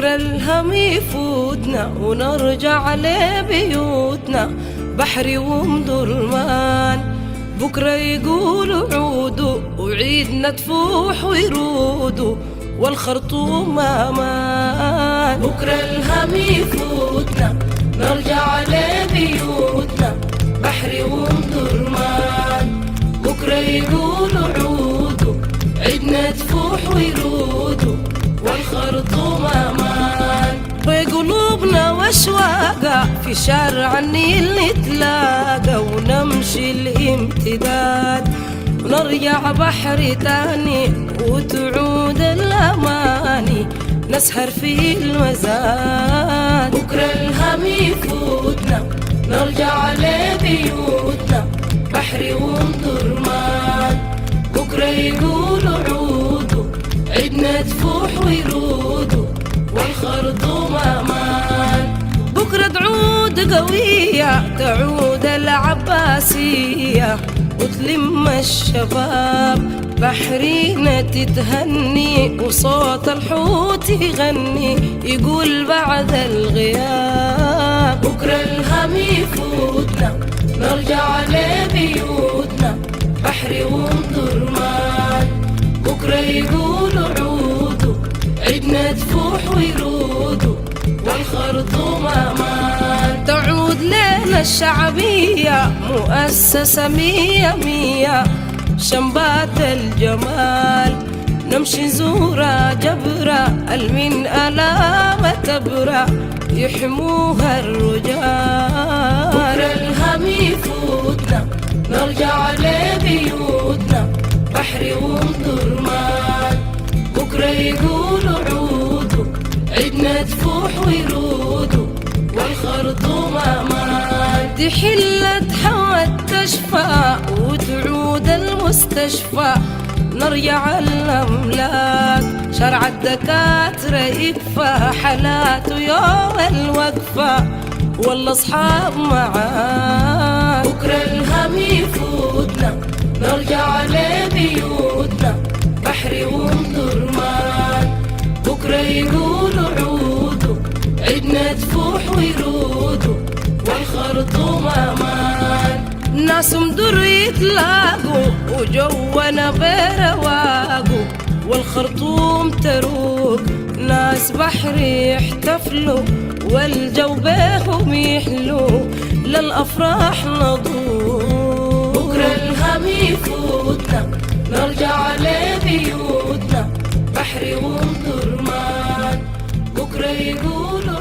بكرة الهم يفوتنا ونرجع لبيوتنا بحري ومدرمان. بكرة يقولوا عودوا وعيدنا تفوح ويرودوا والخرطوم امان. بكرة الهم يفوتنا نرجع لبيوتنا بحري ومدرمان. بكرة يقولوا عودوا عيدنا تفوح ويرودوا والخرطوم امان. بقلوبنا واشواقا في شارع النيل نتلاقى ونمشي الامتداد ونرجع بحر تاني وتعود الاماني نسهر في المزاد. بكرة الهم يفوتنا نرجع لبيوتنا بحري ومدرمان. بكرة يقولوا عودوا عيدنا تفوح ويرودوا والخرطوم امان. بكرة تعود قوية تعود العباسية وتلم الشباب بحرينا تتهني وصوت الحوت يغني يقول بعد الغياب. بكرة الهم يفوتنا نرجع لبيوتنا بحري ومدرمان. بكرة يقولوا عودوا عيدنا تفوح ويرودوا والخرطوم امان. تعود لنا الشعبية مؤسسة مية مية شنبات الجمال نمشي زورا جبرا المن ألام تبرا يحموها الرجال. بكرة الهم يفوتنا نرجع لبيوتنا بحري ومدرمان. بكرة يقولوا عودوا عيدنا تفوح ويرودوا والخرطوم امان. دي حلة حوت تشفى وتعود المستشفى نرجع الأملاك شرع الدكاترة يكفى حالات يوم الوقفة والله أصحاب معاك. بكرة الهم يفوتنا نرجع لبيوتنا بحري ومدرمان. بكرة يقولوا عودوا عيدنا تفوح ويرودوا والخرطوم امان. ناس مدر يتلاقوا وجوانا برواقوا والخرطوم تروق ناس بحري يحتفلوا والجو بيهم يحلو للأفراح نضوق. بكرة الهم يفوتنا نرجع لبيوتنا بحري ومدرمان. بكرة يقولوا